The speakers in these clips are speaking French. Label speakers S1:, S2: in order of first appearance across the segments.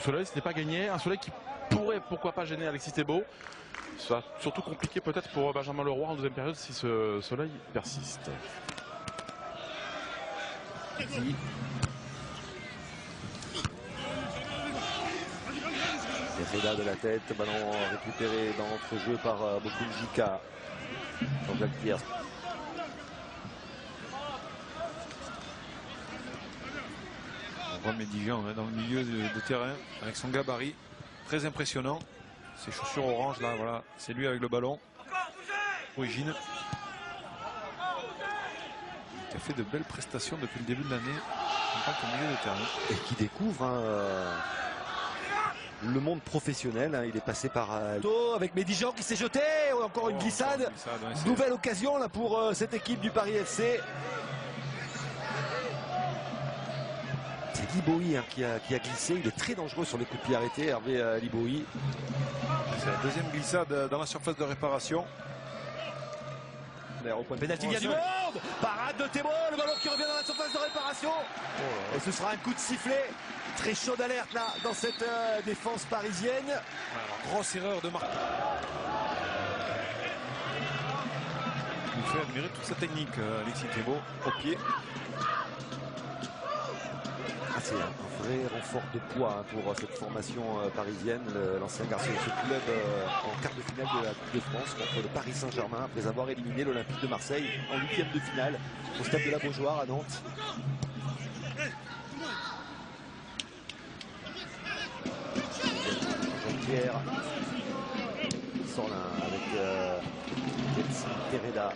S1: Soleil, ce n'est pas gagné. Un Soleil qui pourrait, pourquoi pas, gêner Alexis Thébault. Ça va surtout compliqué peut-être pour Benjamin Leroy en deuxième période si ce Soleil persiste.
S2: Reda de la tête, ballon récupéré dans l'entrejeu par Bokunjika. Jean-Jacques Pierre.
S3: On voit Médijan dans le milieu de terrain avec son gabarit. Très impressionnant. Ses chaussures oranges là, voilà. C'est lui avec le ballon. Origine. Qui a fait de belles prestations depuis le début de l'année en tant que milieu de terrain.
S2: Et qui découvre le monde professionnel. Hein. Il est passé par avec Médijan qui s'est jeté. Encore une glissade.
S3: Ouais,
S2: nouvelle occasion là pour cette équipe du Paris FC. C'est Liboï qui a glissé. Il est très dangereux sur les coups de pied arrêtés, Hervé Liboï.
S3: C'est la deuxième glissade dans la surface de réparation.
S2: Au point de pénalty, il y a du monde. Parade de Thébault, le ballon qui revient dans la surface de réparation. Et ce sera un coup de sifflet. Très chaud d'alerte là dans cette défense parisienne.
S3: Alors, grosse erreur de Marc. Il nous fait admirer toute sa technique, Alexis Thébault, au pied.
S2: C'est un vrai renfort de poids pour cette formation parisienne. L'ancien garçon de ce club en quart de finale de la Coupe de France contre le Paris Saint-Germain après avoir éliminé l'Olympique de Marseille en 8e de finale au stade de la Beaujoire à Nantes. Jean-Pierre Sorlin avec Elsie Tereda.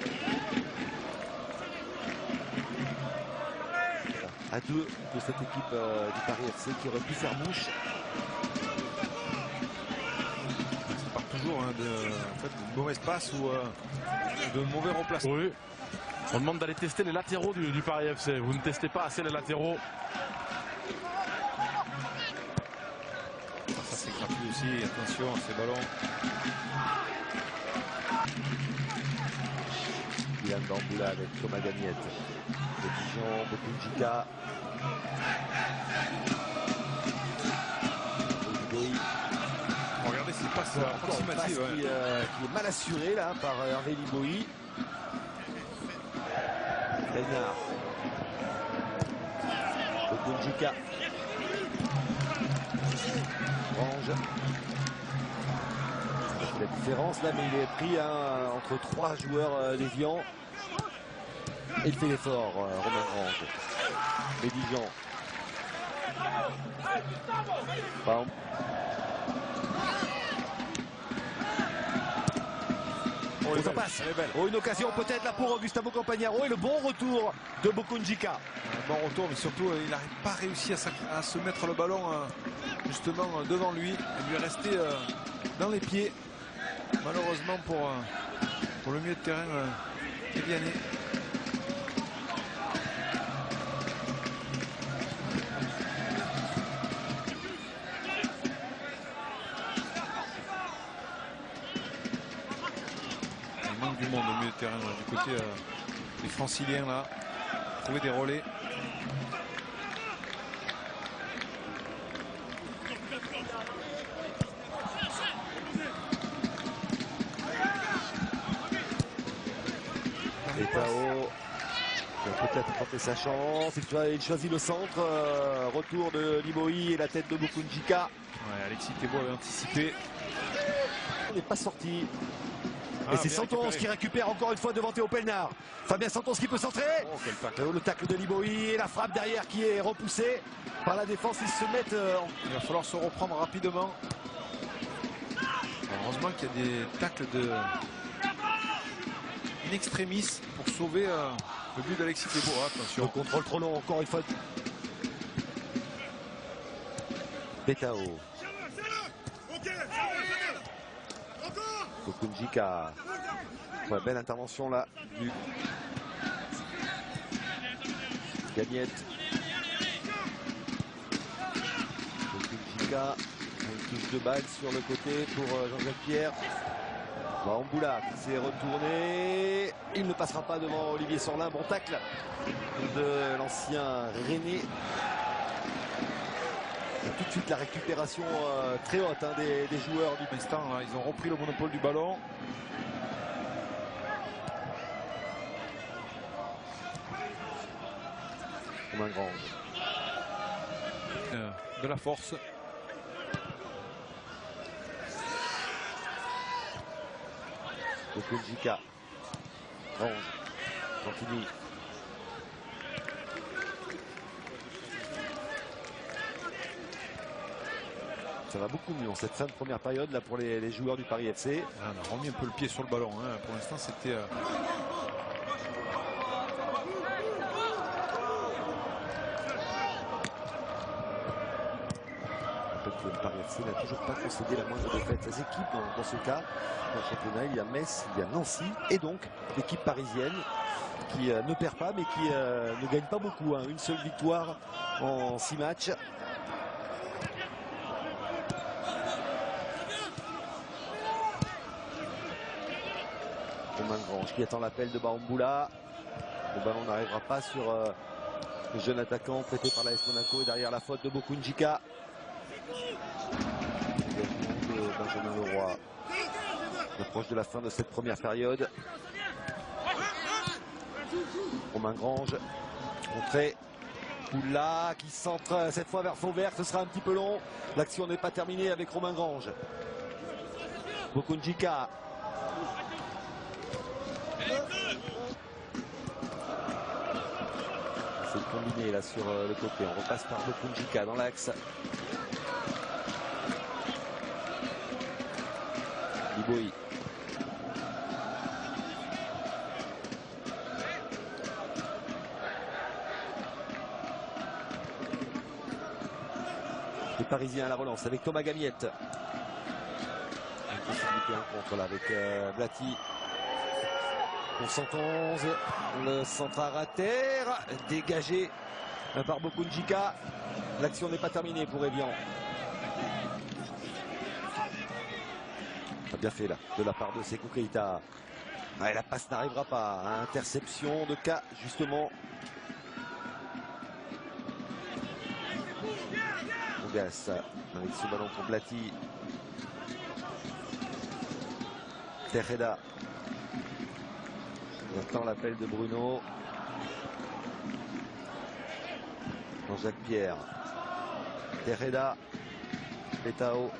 S2: À deux de cette équipe du Paris FC qui aurait pu faire mouche.
S3: Ça part toujours de mauvaises passes ou de mauvais remplacements.
S1: Oui. On demande d'aller tester les latéraux du Paris FC. Vous ne testez pas assez les latéraux.
S3: Ça c'est gratuit aussi. Attention à ces ballons.
S2: Dylan Bamboula avec Thomas Gagnette. Dijon, Bokunjika.
S3: Regardez ces passes approximatives.
S2: Qui est mal assuré là par Hervé Liboï. Bernard. Bokunjika. Range. La différence là, mais il est pris entre trois joueurs déviants. Et il fait l'effort, Romain Grange. Médijan. Bam. Oh, ça passe. Oh, une occasion peut-être là pour Gustavo Campagnaro et le bon retour de Bokunjika.
S3: Un bon retour, mais surtout il n'arrive pas réussi à se mettre le ballon justement devant lui et lui rester dans les pieds. Malheureusement pour le milieu de terrain Kéviané. Il manque du monde au milieu de terrain là, du côté des franciliens là. Trouver des relais.
S2: Et Tao qui va peut-être tenter sa chance. Il choisit le centre. Retour de Liboï et la tête de Bokunjika.
S3: Ouais, Alexis Thébault avait anticipé.
S2: Il n'est pas sorti. Et c'est Santos qui récupère encore une fois devant Théo Pelnard. Fabien Santos qui peut centrer.
S3: Oh, quel tacle.
S2: Le tacle de Liboï et la frappe derrière qui est repoussée par la défense. Ils se mettent
S3: Il va falloir se reprendre rapidement. Heureusement qu'il y a des tacles in extremis pour sauver le but d'Alexis Thébault. Attention.
S2: Le contrôle trop long encore une fois. Betao. Bokunjika. Ouais, belle intervention là du Gagnette. Bokunjika. Une touche de balle sur le côté pour Jean-Jacques Pierre. Bamboula qui s'est retourné. Il ne passera pas devant Olivier Sorlin. Bon tacle de l'ancien René. Tout de suite la récupération très haute hein, des joueurs du
S3: L'instant, là, ils ont repris le monopole du ballon.
S2: Romain Grange.
S3: De la force.
S2: Bokunjika. Grange. Continue. Ça va beaucoup mieux en cette fin de première période là pour les joueurs du Paris FC.
S3: On a remis un peu le pied sur le ballon. Hein. Pour l'instant, c'était...
S2: Le Paris FC n'a toujours pas concédé la moindre défaite. Ces équipes, dans ce cas, dans le championnat, il y a Metz, il y a Nancy et donc l'équipe parisienne qui ne perd pas mais qui ne gagne pas beaucoup. Hein. Une seule victoire en 6 matchs. Romain Grange qui attend l'appel de Baramboula. Le ballon n'arrivera pas sur le jeune attaquant prêté par l'AS Monaco et derrière la faute de Bokunjika. De Benjamin Leroy. On approche de la fin de cette première période. Romain Grange. Contré. Poula qui centre cette fois vers Fauvert. Ce sera un petit peu long. L'action n'est pas terminée avec Romain Grange. Bokunjika. C'est le combiné là sur le côté. On repasse par Bokunjika dans l'axe. Liboy. Les Parisiens à la relance avec Thomas Gamiette. Une possibilité un contre là avec Blati. Pour 111, le centre à terre, dégagé par Bokunjika. L'action n'est pas terminée pour Evian. Bien fait là, de la part de Sékou Keita. Ouais, la passe n'arrivera pas. Interception de K, justement. Ougas avec ce ballon pour Blati. Tejeda. On attend l'appel de Bruno. Jean-Jacques Pierre. Tejeda. Petao.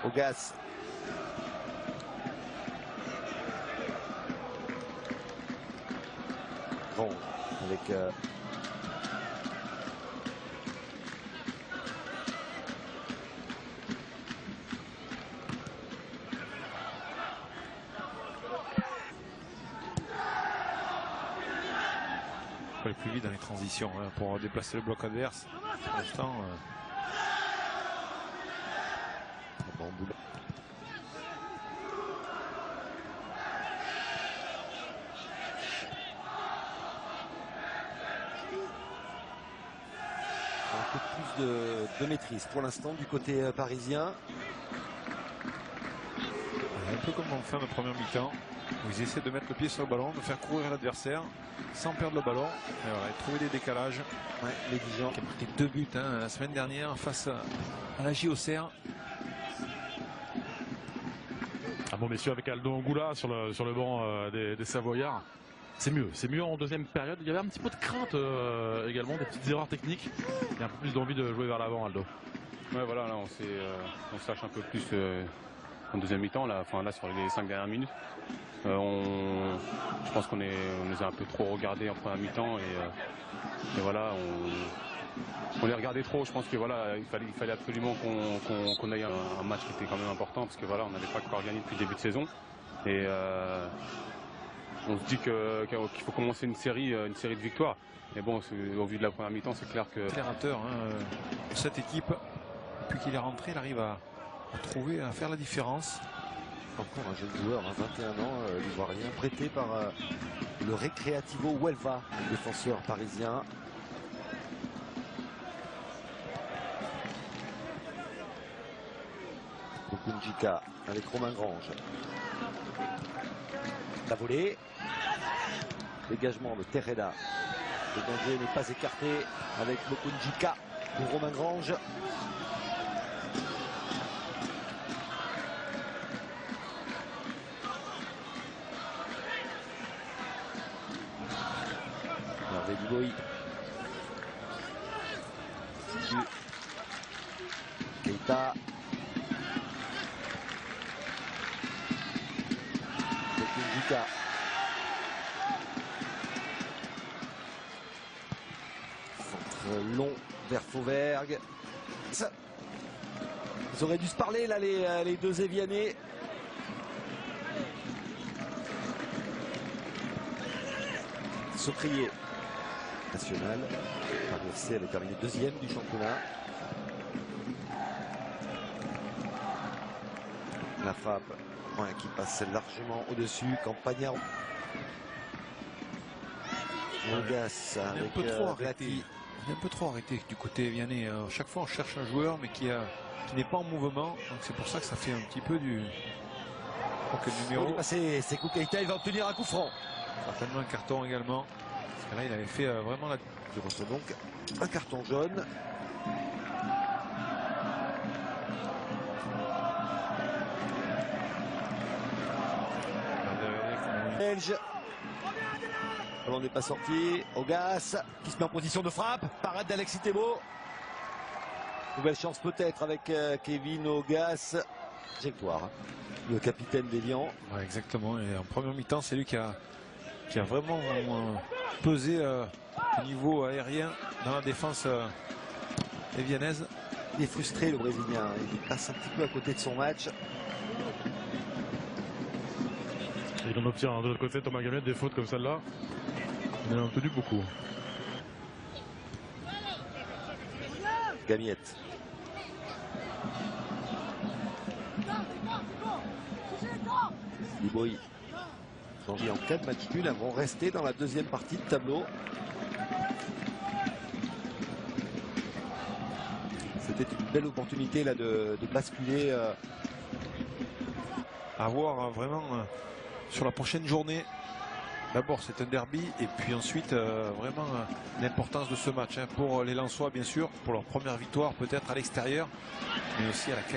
S2: Ougas. Grange avec
S3: faut aller plus vite dans les transitions hein, pour déplacer le bloc adverse. Pour l'instant,
S2: Baramboula. Un peu plus de maîtrise pour l'instant du côté parisien.
S3: un peu comme en fin de première mi-temps, où ils essaient de mettre le pied sur le ballon, de faire courir l'adversaire sans perdre le ballon. Et voilà, et trouver des décalages.
S2: Ouais, les Dijon
S3: Qui a marqué 2 buts hein, la semaine dernière face à la JOCR.
S1: Ah bon, messieurs, avec Aldo Angoula sur le banc des Savoyards, c'est mieux en deuxième période. Il y avait un petit peu de crainte également, des petites erreurs techniques et un peu plus d'envie de jouer vers l'avant, Aldo.
S4: Ouais, voilà, là on se lâche un peu plus en deuxième mi-temps, là, enfin, là sur les 5 dernières minutes. Je pense qu'on les a un peu trop regardés en première mi-temps et voilà, on les regardait trop. Je pense que voilà, il fallait absolument qu'on ait un match qui était quand même important parce que voilà, on n'avait pas encore gagné depuis le début de saison et on se dit qu'il faut commencer une série de victoires. Mais bon, au vu de la première mi-temps, c'est clair que
S3: Fédérateur de cette équipe, depuis qu'il est rentré, il arrive à faire la différence.
S2: Encore un jeune joueur, 21 ans, l'ivoirien, prêté par le Recreativo Huelva, le défenseur parisien. Bokunjika avec Romain Grange. La volée. Dégagement de Tejeda. Le danger n'est pas écarté avec Bokunjika. pour Romain Grange. Hervé Dubois. Keita. Bekunjika. Centre long vers Fauvergue. Ils auraient dû se parler là les deux Évianais. Socrier. National. Paris FC avait terminé deuxième du championnat. La FAP qui passe largement au-dessus. Campagnard. Mogas avec
S3: un peu trop arrêté.
S2: Plati.
S3: On est un peu trop arrêté du côté Vianney. Chaque fois on cherche un joueur mais qui n'est pas en mouvement. Donc c'est pour ça que ça fait un petit peu du. Je crois que le numéro.
S2: C'est Sékou Keita, il va obtenir un coup franc.
S3: Certainement un carton également. Parce que là il avait fait vraiment la.
S2: Il reçoit donc un carton jaune. Belge. Le ballon n'est pas sorti. Augas qui se met en position de frappe. Parade d'Alexis Thébault. Nouvelle chance peut-être avec Kevin Augas. Trajectoire. Le capitaine d'Évian.
S3: Ouais, exactement. Et en première mi-temps, c'est lui qui a vraiment pesé au niveau aérien dans la défense évianaise.
S2: Il est frustré le Brésilien. Il passe un petit peu à côté de son match.
S1: Il en obtient de l'autre côté, Thomas Gamiette, des fautes comme celle-là. Il en a obtenu beaucoup.
S2: Gamiette. Liboy. Changé en cas de match nul, vont rester dans la deuxième partie de tableau. C'était une belle opportunité là de basculer.
S3: À voir vraiment sur la prochaine journée. D'abord c'est un derby et puis ensuite vraiment l'importance de ce match pour les Lensois bien sûr, pour leur première victoire peut-être à l'extérieur, mais aussi à la qualité.